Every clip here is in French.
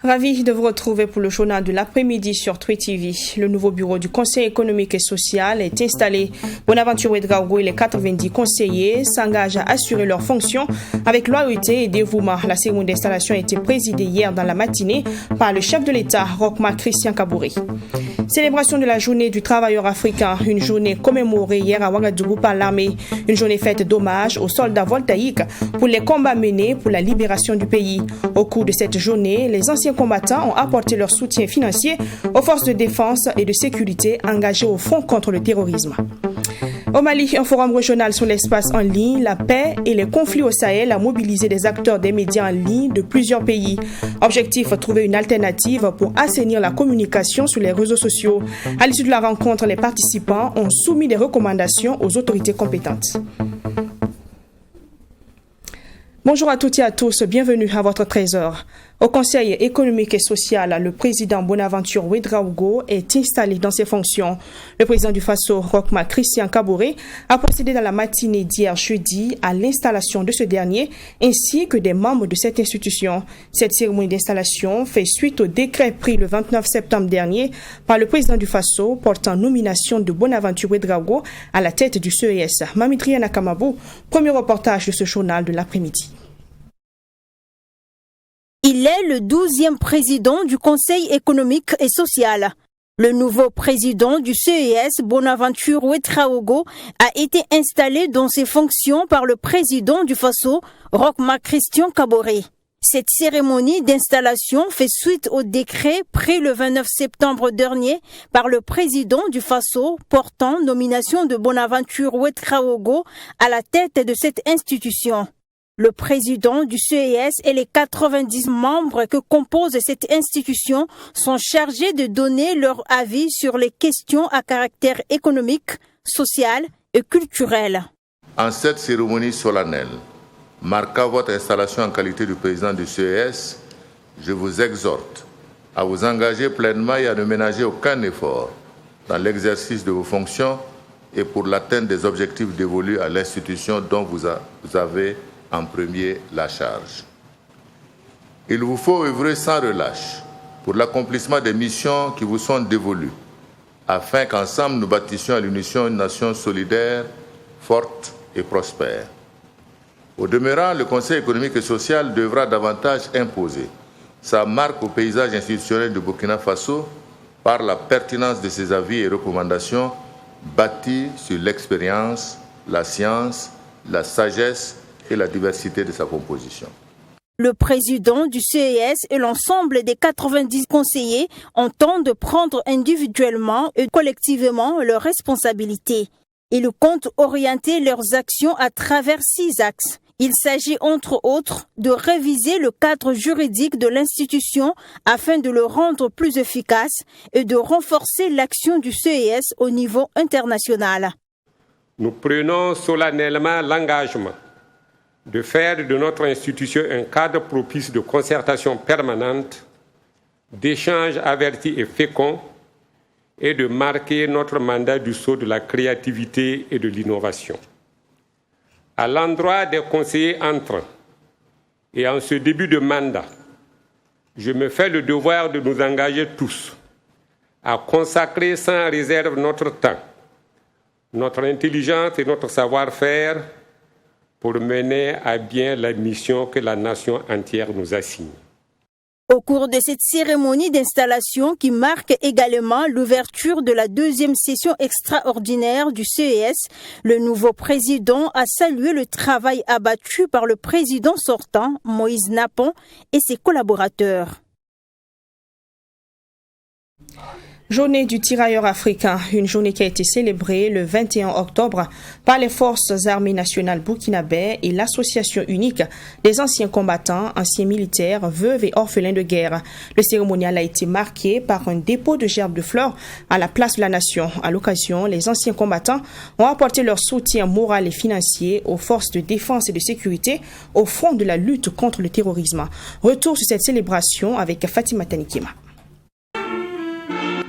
Ravi de vous retrouver pour le journal de l'après-midi sur Tweet TV. Le nouveau bureau du Conseil économique et social est installé. Bonaventure Ouedraogo et les 90 conseillers s'engagent à assurer leurs fonctions avec loyauté et dévouement. La cérémonie d'installation a été présidée hier dans la matinée par le chef de l'État, Roch-Marc Christian Kaboré. Célébration de la journée du travailleur africain, une journée commémorée hier à Ouagadougou par l'armée, une journée faite d'hommage aux soldats voltaïques pour les combats menés pour la libération du pays. Au cours de cette journée, les anciens combattants ont apporté leur soutien financier aux forces de défense et de sécurité engagées au front contre le terrorisme. Au Mali, un forum régional sur l'espace en ligne, la paix et les conflits au Sahel a mobilisé des acteurs des médias en ligne de plusieurs pays. Objectif, trouver une alternative pour assainir la communication sur les réseaux sociaux. À l'issue de la rencontre, les participants ont soumis des recommandations aux autorités compétentes. Bonjour à toutes et à tous, bienvenue à votre 13h. Au Conseil économique et social, le président Bonaventure Ouedraogo est installé dans ses fonctions. Le président du Faso, Roch-Marc Christian Kaboré, a procédé dans la matinée d'hier jeudi à l'installation de ce dernier ainsi que des membres de cette institution. Cette cérémonie d'installation fait suite au décret pris le 29 septembre dernier par le président du Faso portant nomination de Bonaventure Ouedraogo à la tête du CES. Mamitria Nakamabou, premier reportage de ce journal de l'après-midi. Il est le 12e président du Conseil économique et social. Le nouveau président du CES, Bonaventure Ouedraogo, a été installé dans ses fonctions par le président du Faso, Roch-Marc Christian Kaboré. Cette cérémonie d'installation fait suite au décret pris le 29 septembre dernier par le président du Faso portant nomination de Bonaventure Ouedraogo à la tête de cette institution. Le président du CES et les 90 membres que compose cette institution sont chargés de donner leur avis sur les questions à caractère économique, social et culturel. En cette cérémonie solennelle, marquant votre installation en qualité de président du CES, je vous exhorte à vous engager pleinement et à ne ménager aucun effort dans l'exercice de vos fonctions et pour l'atteinte des objectifs dévolus à l'institution dont vous avez en premier la charge. Il vous faut œuvrer sans relâche pour l'accomplissement des missions qui vous sont dévolues, afin qu'ensemble nous bâtissions à l'unisson une nation solidaire, forte et prospère. Au demeurant, le Conseil économique et social devra davantage imposer sa marque au paysage institutionnel du Burkina Faso par la pertinence de ses avis et recommandations bâtis sur l'expérience, la science, la sagesse et la diversité de sa composition. Le président du CES et l'ensemble des 90 conseillers entendent prendre individuellement et collectivement leurs responsabilités. Ils comptent orienter leurs actions à travers 6 axes. Il s'agit entre autres de réviser le cadre juridique de l'institution afin de le rendre plus efficace et de renforcer l'action du CES au niveau international. Nous prenons solennellement l'engagement de faire de notre institution un cadre propice de concertation permanente, d'échanges avertis et féconds, et de marquer notre mandat du sceau de la créativité et de l'innovation. À l'endroit des conseillers entrants et en ce début de mandat, je me fais le devoir de nous engager tous à consacrer sans réserve notre temps, notre intelligence et notre savoir-faire pour mener à bien la mission que la nation entière nous assigne. Au cours de cette cérémonie d'installation qui marque également l'ouverture de la 2e session extraordinaire du CES, le nouveau président a salué le travail abattu par le président sortant, Moïse Napon, et ses collaborateurs. Journée du tirailleur africain, une journée qui a été célébrée le 21 octobre par les forces armées nationales burkinabè et l'association unique des anciens combattants, anciens militaires, veuves et orphelins de guerre. Le cérémonial a été marqué par un dépôt de gerbes de fleurs à la place de la Nation. À l'occasion, les anciens combattants ont apporté leur soutien moral et financier aux forces de défense et de sécurité au front de la lutte contre le terrorisme. Retour sur cette célébration avec Fatima Tanikima.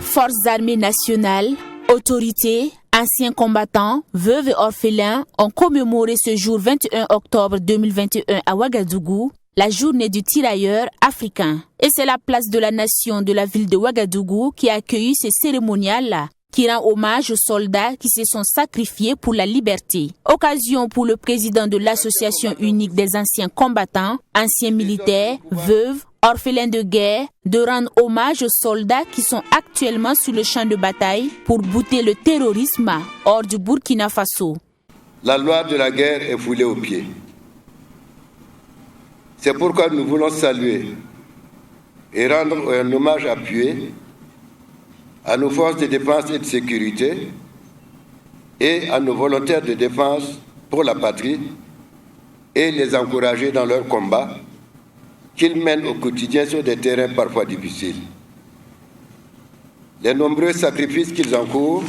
Forces armées nationales, autorités, anciens combattants, veuves et orphelins ont commémoré ce jour 21 octobre 2021 à Ouagadougou, la journée du tirailleur africain. Et c'est la place de la Nation de la ville de Ouagadougou qui a accueilli ce cérémonial-là, qui rend hommage aux soldats qui se sont sacrifiés pour la liberté. Occasion pour le président de l'Association unique des anciens combattants, anciens militaires, veuves, orphelins de guerre, de rendre hommage aux soldats qui sont actuellement sur le champ de bataille pour bouter le terrorisme hors du Burkina Faso. La loi de la guerre est foulée aux pieds. C'est pourquoi nous voulons saluer et rendre un hommage appuyé à nos forces de défense et de sécurité et à nos volontaires de défense pour la patrie et les encourager dans leur combat qu'ils mènent au quotidien sur des terrains parfois difficiles. Les nombreux sacrifices qu'ils encourent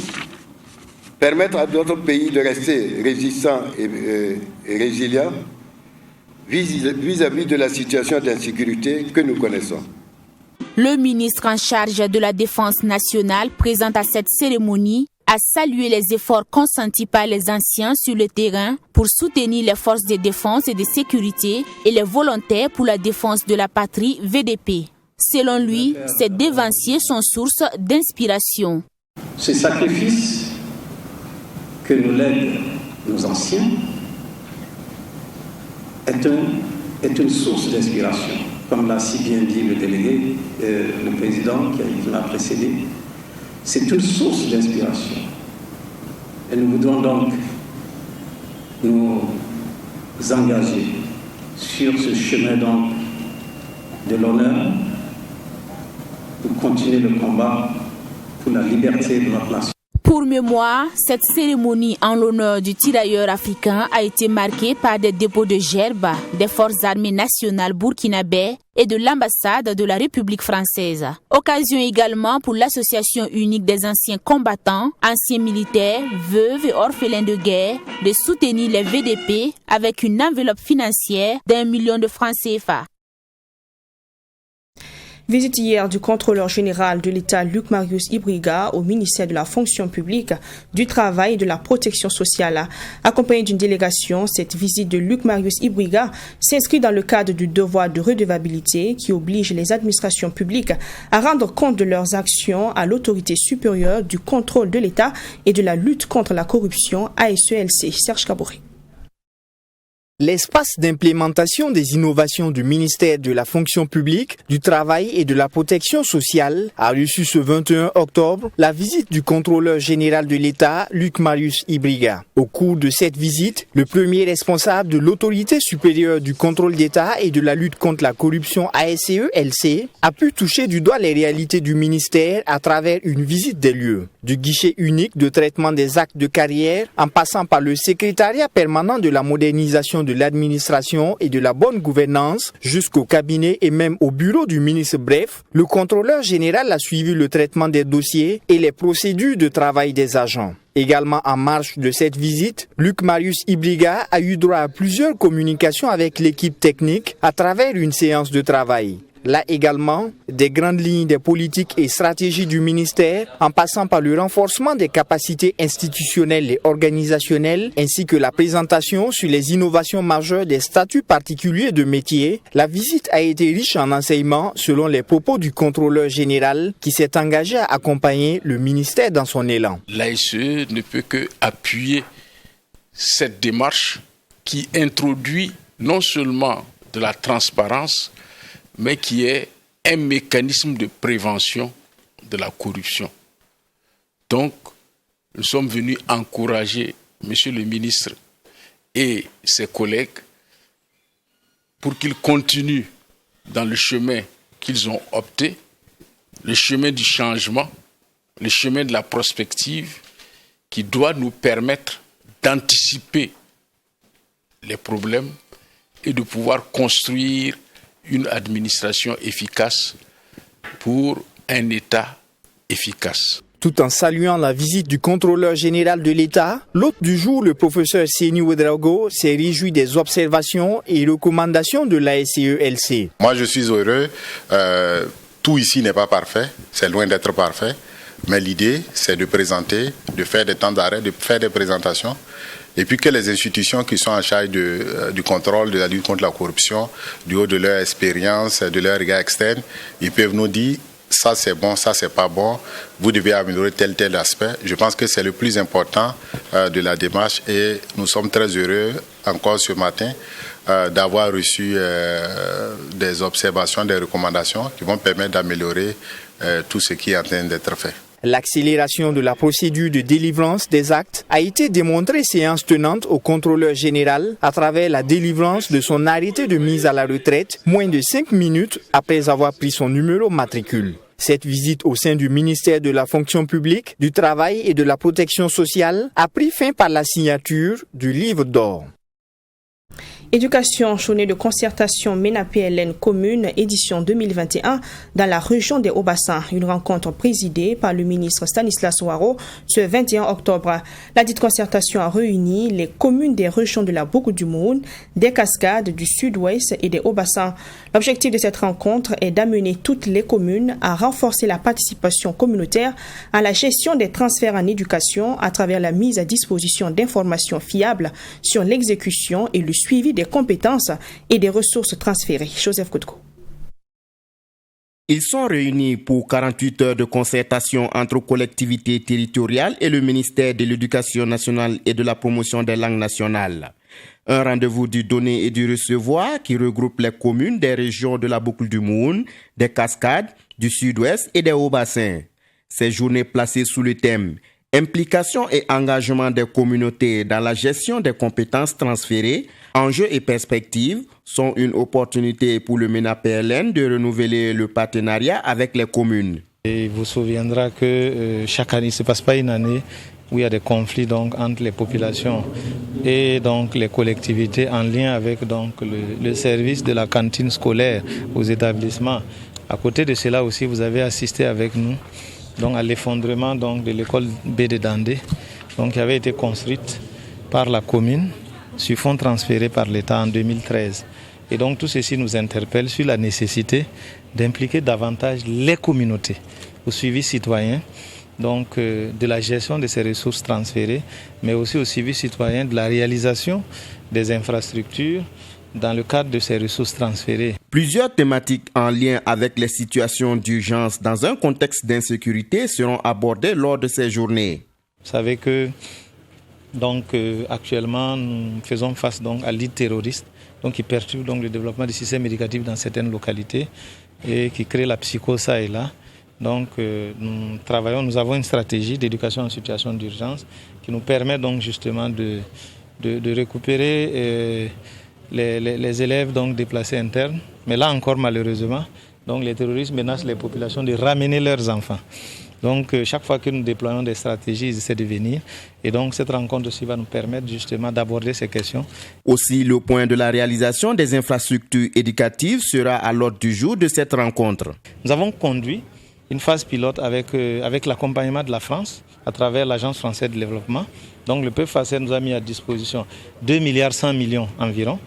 permettent à d'autres pays de rester résistants et résilients vis-à-vis de la situation d'insécurité que nous connaissons. Le ministre en charge de la Défense nationale, présent à cette cérémonie, a salué les efforts consentis par les anciens sur le terrain pour soutenir les forces de défense et de sécurité et les volontaires pour la défense de la patrie VDP. Selon lui, ces dévanciers sont source d'inspiration. Ce sacrifice que nous lèguent nos anciens est une source d'inspiration. Comme l'a si bien dit le délégué, le président qui m'a précédé, c'est une source d'inspiration. Et nous voudrons donc nous engager sur ce chemin donc de l'honneur pour continuer le combat pour la liberté de notre nation. Pour mémoire, cette cérémonie en l'honneur du tirailleur africain a été marquée par des dépôts de gerbes des forces armées nationales burkinabè et de l'ambassade de la République française. Occasion également pour l'Association unique des anciens combattants, anciens militaires, veuves et orphelins de guerre de soutenir les VDP avec une enveloppe financière d'1 million de francs CFA. Visite hier du contrôleur général de l'État Luc Marius Ibriga au ministère de la fonction publique, du travail et de la protection sociale. Accompagné d'une délégation, cette visite de Luc Marius Ibriga s'inscrit dans le cadre du devoir de redevabilité qui oblige les administrations publiques à rendre compte de leurs actions à l'autorité supérieure du contrôle de l'État et de la lutte contre la corruption ASELC. Serge Kabouré. L'espace d'implémentation des innovations du ministère de la fonction publique, du travail et de la protection sociale a reçu ce 21 octobre la visite du contrôleur général de l'État, Luc Marius Ibriga. Au cours de cette visite, le premier responsable de l'autorité supérieure du contrôle d'État et de la lutte contre la corruption ASELC a pu toucher du doigt les réalités du ministère à travers une visite des lieux. Du guichet unique de traitement des actes de carrière, en passant par le secrétariat permanent de la modernisation de l'administration et de la bonne gouvernance jusqu'au cabinet et même au bureau du ministre. Bref, le contrôleur général a suivi le traitement des dossiers et les procédures de travail des agents. Également en marge de cette visite, Luc Marius Ibriga a eu droit à plusieurs communications avec l'équipe technique à travers une séance de travail. Là également, des grandes lignes des politiques et stratégies du ministère, en passant par le renforcement des capacités institutionnelles et organisationnelles, ainsi que la présentation sur les innovations majeures des statuts particuliers de métier, la visite a été riche en enseignements selon les propos du contrôleur général qui s'est engagé à accompagner le ministère dans son élan. L'ASE ne peut que appuyer cette démarche qui introduit non seulement de la transparence, mais qui est un mécanisme de prévention de la corruption. Donc, nous sommes venus encourager Monsieur le ministre et ses collègues pour qu'ils continuent dans le chemin qu'ils ont opté, le chemin du changement, le chemin de la prospective qui doit nous permettre d'anticiper les problèmes et de pouvoir construire une administration efficace pour un État efficace. Tout en saluant la visite du contrôleur général de l'État, l'hôte du jour, le professeur Seni Ouedraogo, s'est réjoui des observations et recommandations de la SCE-LC. Moi, je suis heureux. Tout ici n'est pas parfait, c'est loin d'être parfait. Mais l'idée, c'est de présenter, de faire des temps d'arrêt, de faire des présentations. Et puis que les institutions qui sont en charge du contrôle de la lutte contre la corruption, du haut de leur expérience, de leur regard externe, ils peuvent nous dire ça c'est bon, ça c'est pas bon, vous devez améliorer tel aspect. Je pense que c'est le plus important de la démarche et nous sommes très heureux encore ce matin d'avoir reçu des observations, des recommandations qui vont permettre d'améliorer tout ce qui est en train d'être fait. L'accélération de la procédure de délivrance des actes a été démontrée séance tenante au contrôleur général à travers la délivrance de son arrêté de mise à la retraite moins de 5 minutes après avoir pris son numéro matricule. Cette visite au sein du ministère de la fonction publique, du travail et de la protection sociale a pris fin par la signature du livre d'or. Éducation, journée de concertation MENA-PLN commune, édition 2021, dans la région des Hauts-Bassins. Une rencontre présidée par le ministre Stanislas Ouaro ce 21 octobre. La dite concertation a réuni les communes des régions de la Bougoudou-Moun, des Cascades, du Sud-Ouest et des Hauts-Bassins. L'objectif de cette rencontre est d'amener toutes les communes à renforcer la participation communautaire à la gestion des transferts en éducation à travers la mise à disposition d'informations fiables sur l'exécution et le suivi des compétences et des ressources transférées. Joseph Koutko. Ils sont réunis pour 48 heures de concertation entre collectivités territoriales et le ministère de l'Éducation nationale et de la promotion des langues nationales. Un rendez-vous du donner et du recevoir qui regroupe les communes des régions de la boucle du Moun, des Cascades, du Sud-Ouest et des Hauts-Bassins. Ces journées placées sous le thème implication et engagement des communautés dans la gestion des compétences transférées, enjeux et perspectives sont une opportunité pour le MENA-PLN de renouveler le partenariat avec les communes. Et il vous souviendra que chaque année, il ne se passe pas une année où il y a des conflits donc, entre les populations et donc, les collectivités en lien avec donc, le service de la cantine scolaire aux établissements. À côté de cela aussi, vous avez assisté avec nous donc à l'effondrement donc, de l'école B de Dandé, donc, qui avait été construite par la commune sur fonds transférés par l'État en 2013. Et donc tout ceci nous interpelle sur la nécessité d'impliquer davantage les communautés au suivi citoyen, donc de la gestion de ces ressources transférées, mais aussi au suivi citoyen de la réalisation des infrastructures dans le cadre de ces ressources transférées. Plusieurs thématiques en lien avec les situations d'urgence dans un contexte d'insécurité seront abordées lors de ces journées. Vous savez que donc, actuellement, nous faisons face donc, à l'île terroriste donc, qui perturbe donc, le développement du système éducatif dans certaines localités et qui crée la psychose ça et là. Donc, nous avons une stratégie d'éducation en situation d'urgence qui nous permet donc, justement de récupérer les élèves donc, déplacés internes. Mais là encore, malheureusement, donc, les terroristes menacent les populations de ramener leurs enfants. Donc, chaque fois que nous déployons des stratégies, ils essaient de venir. Et donc, cette rencontre aussi va nous permettre justement d'aborder ces questions. Aussi, le point de la réalisation des infrastructures éducatives sera à l'ordre du jour de cette rencontre. Nous avons conduit une phase pilote avec l'accompagnement de la France à travers l'Agence française de développement. Donc, le PFACER nous a mis à disposition 2,1 milliards environ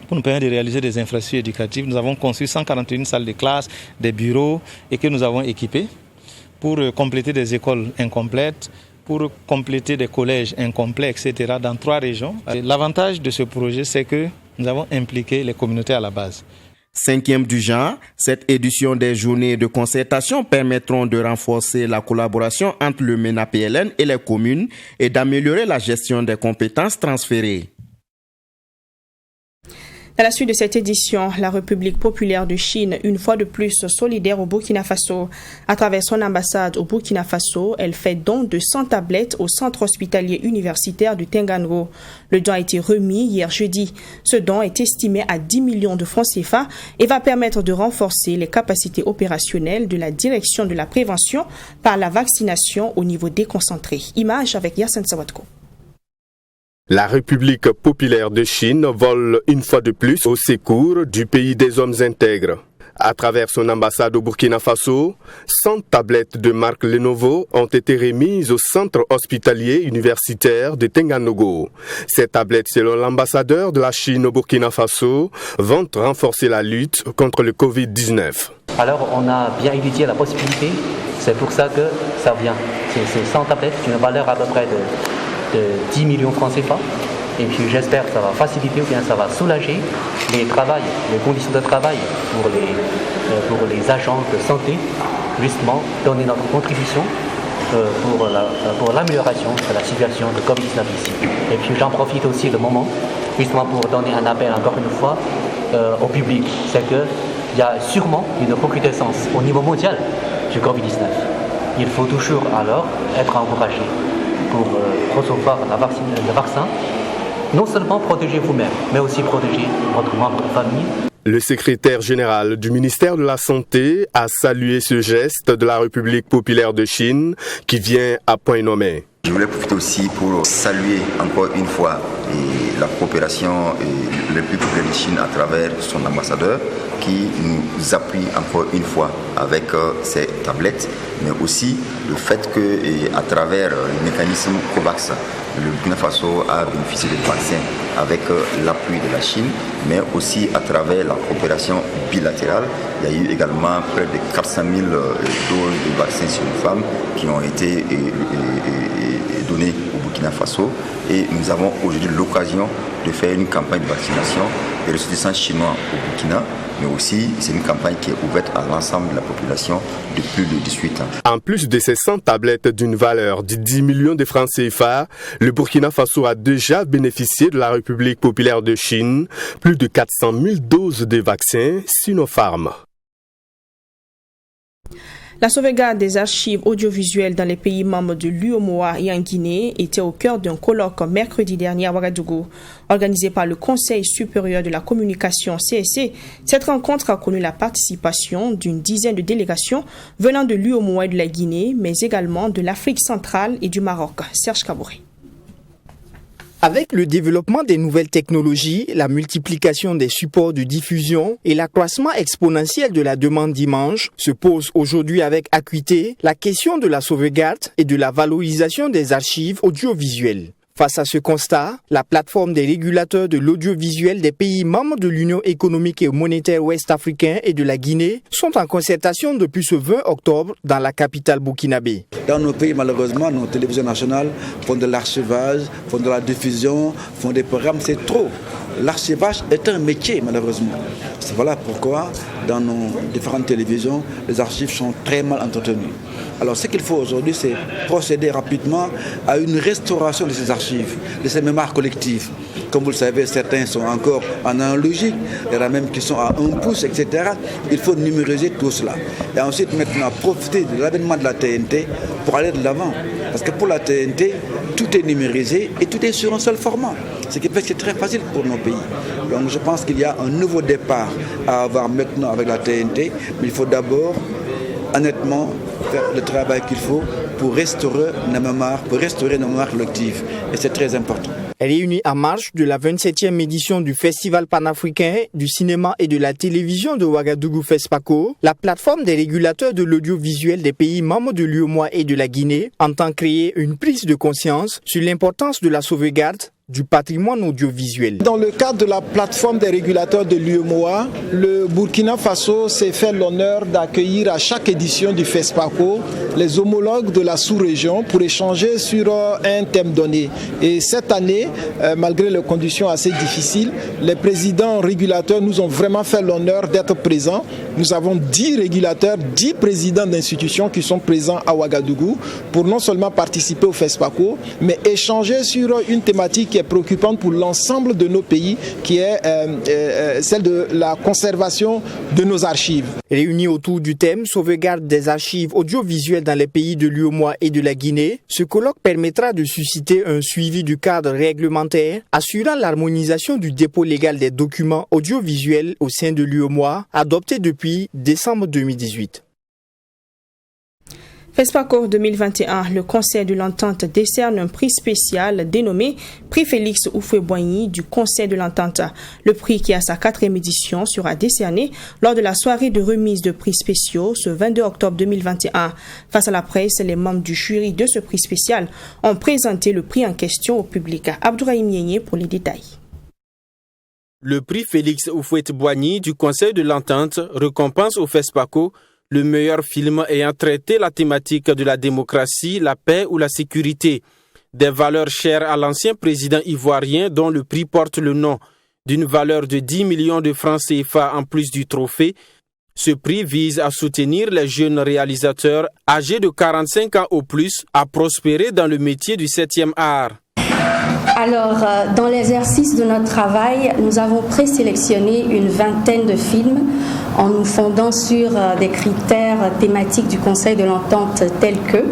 pour nous permettre de réaliser des infrastructures éducatives. Nous avons construit 141 salles de classe, des bureaux et que nous avons équipés pour compléter des écoles incomplètes, pour compléter des collèges incomplets, etc. dans 3 régions. L'avantage de ce projet, c'est que nous avons impliqué les communautés à la base. 5e du genre, cette édition des journées de concertation permettront de renforcer la collaboration entre le MENA-PLN et les communes et d'améliorer la gestion des compétences transférées. À la suite de cette édition, la République populaire de Chine, une fois de plus solidaire au Burkina Faso. À travers son ambassade au Burkina Faso, elle fait don de 100 tablettes au centre hospitalier universitaire de Tengango. Le don a été remis hier jeudi. Ce don est estimé à 10 millions de francs CFA et va permettre de renforcer les capacités opérationnelles de la direction de la prévention par la vaccination au niveau déconcentré. Image avec Yassine Sawatko. La République populaire de Chine vole une fois de plus au secours du pays des hommes intègres. À travers son ambassade au Burkina Faso, 100 tablettes de marque Lenovo ont été remises au centre hospitalier universitaire de Tengango. Ces tablettes, selon l'ambassadeur de la Chine au Burkina Faso, vont renforcer la lutte contre le Covid-19. Alors on a bien étudié la possibilité, c'est pour ça que ça vient. C'est 100 tablettes d'une valeur à peu près de 10 millions de francs CFA. Et puis j'espère que ça va faciliter ou bien ça va soulager les conditions de travail pour les agents de santé, justement donner notre contribution pour l'amélioration de la situation de Covid-19 ici. Et puis j'en profite aussi le moment, justement pour donner un appel encore une fois au public. C'est qu'il y a sûrement une recrudescence au niveau mondial du Covid-19. Il faut toujours alors être encouragé pour recevoir le vaccin. Non seulement protéger vous-même, mais aussi protéger votre membre de famille. Le secrétaire général du ministère de la Santé a salué ce geste de la République populaire de Chine qui vient à point nommé. Je voulais profiter aussi pour saluer encore une fois la coopération et le République populaire de Chine à travers son ambassadeur qui nous appuie encore une fois avec ces tablettes, mais aussi le fait qu'à travers le mécanisme COVAX, le Burkina Faso a bénéficié de vaccins avec l'appui de la Chine, mais aussi à travers la coopération bilatérale. Il y a eu également près de 400 000 doses de vaccins sur les femmes qui ont été données au Burkina Faso. Et nous avons aujourd'hui l'occasion de faire une campagne de vaccination des ressortissants chinois au Burkina, mais aussi c'est une campagne qui est ouverte à l'ensemble de la population de plus de 18 ans. En plus de ces 100 tablettes d'une valeur de 10 millions de francs CFA, le Burkina Faso a déjà bénéficié de la République populaire de Chine plus de 400 000 doses de vaccins Sinopharm. La sauvegarde des archives audiovisuelles dans les pays membres de l'UEMOA et en Guinée était au cœur d'un colloque mercredi dernier à Ouagadougou. Organisé par le Conseil supérieur de la communication CSC, cette rencontre a connu la participation d'une dizaine de délégations venant de l'UEMOA et de la Guinée, mais également de l'Afrique centrale et du Maroc. Serge Kabouré. Avec le développement des nouvelles technologies, la multiplication des supports de diffusion et l'accroissement exponentiel de la demande d'images, se pose aujourd'hui avec acuité la question de la sauvegarde et de la valorisation des archives audiovisuelles. Face à ce constat, la plateforme des régulateurs de l'audiovisuel des pays membres de l'Union économique et monétaire ouest-africaine et de la Guinée sont en concertation depuis ce 20 octobre dans la capitale burkinabé. Dans nos pays, malheureusement, nos télévisions nationales font de l'archivage, font de la diffusion, font des programmes, c'est trop. L'archivage est un métier, malheureusement. Voilà pourquoi, dans nos différentes télévisions, les archives sont très mal entretenues. Alors, ce qu'il faut aujourd'hui, c'est procéder rapidement à une restauration de ces archives, de ces mémoires collectives. Comme vous le savez, certains sont encore en analogique, il y en a même qui sont à 1 pouce, etc. Il faut numériser tout cela. Et ensuite, maintenant, profiter de l'avènement de la TNT pour aller de l'avant. Parce que pour la TNT, tout est numérisé et tout est sur un seul format. Ce qui fait que c'est très facile pour nos pays. Donc je pense qu'il y a un nouveau départ à avoir maintenant avec la TNT, mais il faut d'abord, honnêtement, faire le travail qu'il faut pour restaurer nos mémoires collectives. Et c'est très important. Réunie en marge de la 27e édition du Festival panafricain du cinéma et de la télévision de Ouagadougou FESPACO, la plateforme des régulateurs de l'audiovisuel des pays membres de l'UEMOA et de la Guinée entend créer une prise de conscience sur l'importance de la sauvegarde du patrimoine audiovisuel. Dans le cadre de la plateforme des régulateurs de l'UEMOA, le Burkina Faso s'est fait l'honneur d'accueillir à chaque édition du FESPACO les homologues de la sous-région pour échanger sur un thème donné. Et cette année, malgré les conditions assez difficiles, les présidents régulateurs nous ont vraiment fait l'honneur d'être présents. nous avons 10 régulateurs, 10 présidents d'institutions qui sont présents à Ouagadougou pour non seulement participer au FESPACO, mais échanger sur une thématique qui est préoccupante pour l'ensemble de nos pays, qui est celle de la conservation de nos archives. Réunis autour du thème sauvegarde des archives audiovisuelles dans les pays de l'UEMOA et de la Guinée, ce colloque permettra de susciter un suivi du cadre réglementaire, assurant l'harmonisation du dépôt légal des documents audiovisuels au sein de l'UEMOA, adopté depuis décembre 2018. FESPACO 2021, le Conseil de l'Entente décerne un prix spécial dénommé Prix Félix Houphouët-Boigny du Conseil de l'Entente. Le prix, qui a sa 4e édition, sera décerné lors de la soirée de remise de prix spéciaux ce 22 octobre 2021. Face à la presse, les membres du jury de ce prix spécial ont présenté le prix en question au public. Abdourahim Yénié pour les détails. Le prix Félix Houphouët-Boigny du Conseil de l'Entente récompense au FESPACO le meilleur film ayant traité la thématique de la démocratie, la paix ou la sécurité. Des valeurs chères à l'ancien président ivoirien dont le prix porte le nom. D'une valeur de 10 millions de francs CFA en plus du trophée, ce prix vise à soutenir les jeunes réalisateurs âgés de 45 ans au plus à prospérer dans le métier du 7e art. Alors, dans l'exercice de notre travail, nous avons présélectionné une vingtaine de films en nous fondant sur des critères thématiques du Conseil de l'Entente tels que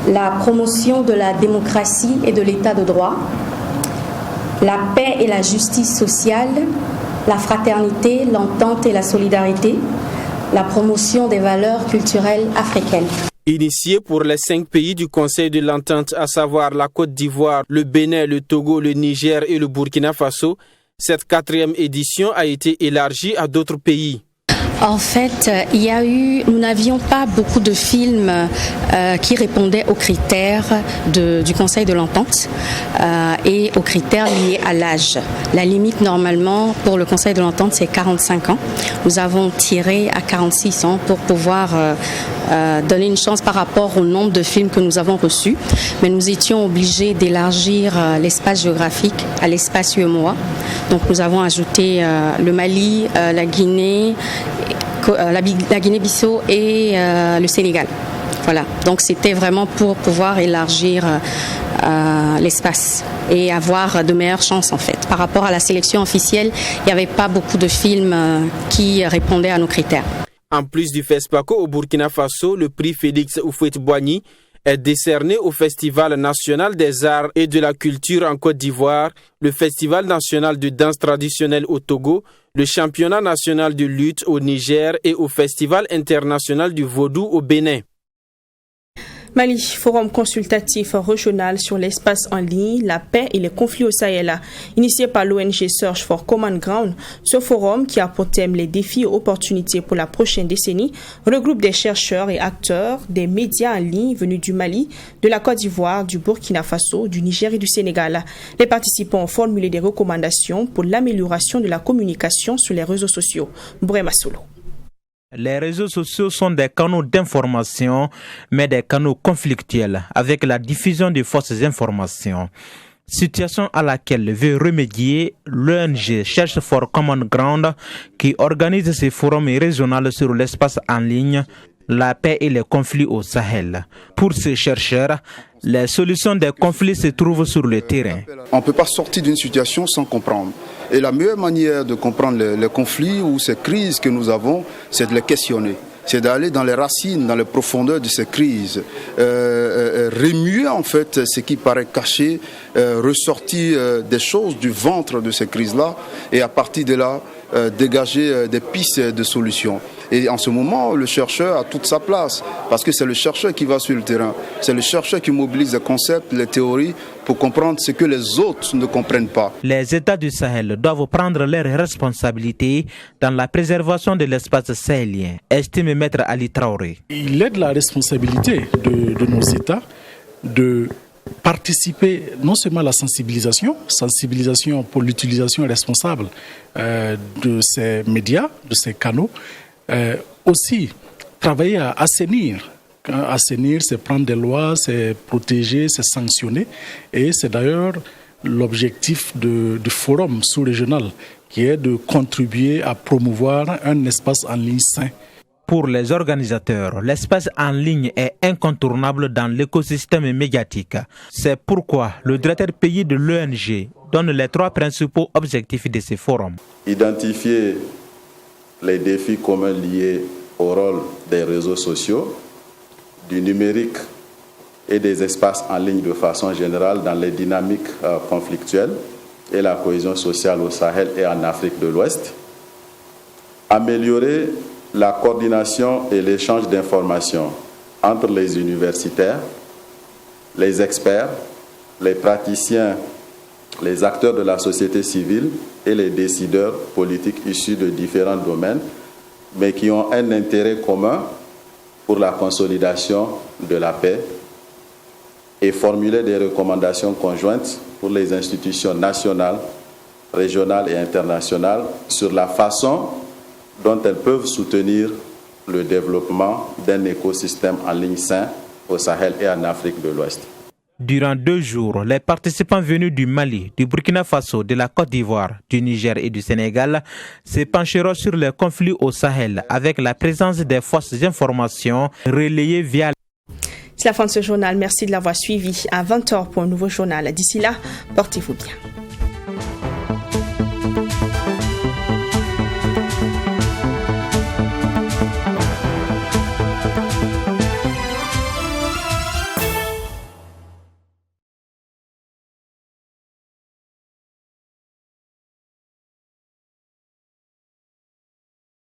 la promotion de la démocratie et de l'état de droit, la paix et la justice sociale, la fraternité, l'entente et la solidarité, la promotion des valeurs culturelles africaines. Initié pour les 5 pays du Conseil de l'Entente, à savoir la Côte d'Ivoire, le Bénin, le Togo, le Niger et le Burkina Faso, cette 4e édition a été élargie à d'autres pays. En fait, nous n'avions pas beaucoup de films qui répondaient aux critères du Conseil de l'Entente et aux critères liés à l'âge. La limite normalement pour le Conseil de l'Entente c'est 45 ans. Nous avons tiré à 46 ans pour pouvoir donner une chance par rapport au nombre de films que nous avons reçus. Mais nous étions obligés d'élargir l'espace géographique à l'espace UEMOA. Donc nous avons ajouté le Mali, la Guinée, la Guinée-Bissau et le Sénégal. Voilà, donc c'était vraiment pour pouvoir élargir l'espace et avoir de meilleures chances en fait. Par rapport à la sélection officielle, il n'y avait pas beaucoup de films qui répondaient à nos critères. En plus du FESPACO au Burkina Faso, le prix Félix Houphouët-Boigny est décerné au Festival national des arts et de la culture en Côte d'Ivoire, le Festival national de danse traditionnelle au Togo, le Championnat national de lutte au Niger et au Festival international du vaudou au Bénin. Mali, forum consultatif régional sur l'espace en ligne, la paix et les conflits au Sahel. Initié par l'ONG Search for Common Ground, ce forum, qui a pour thème les défis et opportunités pour la prochaine décennie, regroupe des chercheurs et acteurs des médias en ligne venus du Mali, de la Côte d'Ivoire, du Burkina Faso, du Niger et du Sénégal. Les participants ont formulé des recommandations pour l'amélioration de la communication sur les réseaux sociaux. Brema Solo. Les réseaux sociaux sont des canaux d'information, mais des canaux conflictuels, avec la diffusion de fausses informations. Situation à laquelle veut remédier l'ONG Search for Common Ground, qui organise ces forums régionaux sur l'espace en ligne, la paix et les conflits au Sahel. Pour ces chercheurs, les solutions des conflits se trouvent sur le terrain. On ne peut pas sortir d'une situation sans comprendre. Et la meilleure manière de comprendre les conflits ou ces crises que nous avons, c'est de les questionner. C'est d'aller dans les racines, dans les profondeurs de ces crises, remuer en fait ce qui paraît caché, ressortir des choses du ventre de ces crises-là et à partir de là, dégager des pistes de solutions. Et en ce moment, le chercheur a toute sa place, parce que c'est le chercheur qui va sur le terrain, c'est le chercheur qui mobilise les concepts, les théories, pour comprendre ce que les autres ne comprennent pas. Les États du Sahel doivent prendre leurs responsabilités dans la préservation de l'espace sahélien, estime Maître Ali Traoré. Il est de la responsabilité de nos États de participer non seulement à la sensibilisation pour l'utilisation responsable de ces médias, de ces canaux, aussi travailler à assainir. Assainir, c'est prendre des lois, c'est protéger, c'est sanctionner. Et c'est d'ailleurs l'objectif du forum sous-régional, qui est de contribuer à promouvoir un espace en ligne sain. Pour les organisateurs, l'espace en ligne est incontournable dans l'écosystème médiatique. C'est pourquoi le directeur pays de l'ONG donne les 3 principaux objectifs de ce forum. Identifier les défis communs liés au rôle des réseaux sociaux, du numérique et des espaces en ligne de façon générale dans les dynamiques conflictuelles et la cohésion sociale au Sahel et en Afrique de l'Ouest. Améliorer la coordination et l'échange d'informations entre les universitaires, les experts, les praticiens, les acteurs de la société civile et les décideurs politiques issus de différents domaines, mais qui ont un intérêt commun pour la consolidation de la paix, et formuler des recommandations conjointes pour les institutions nationales, régionales et internationales sur la façon dont elles peuvent soutenir le développement d'un écosystème en ligne sain au Sahel et en Afrique de l'Ouest. Durant 2 jours, les participants venus du Mali, du Burkina Faso, de la Côte d'Ivoire, du Niger et du Sénégal se pencheront sur les conflits au Sahel avec la présence des fausses informations relayées via... C'est la fin de ce journal. Merci de l'avoir suivi. À 20h pour un nouveau journal. D'ici là, portez-vous bien.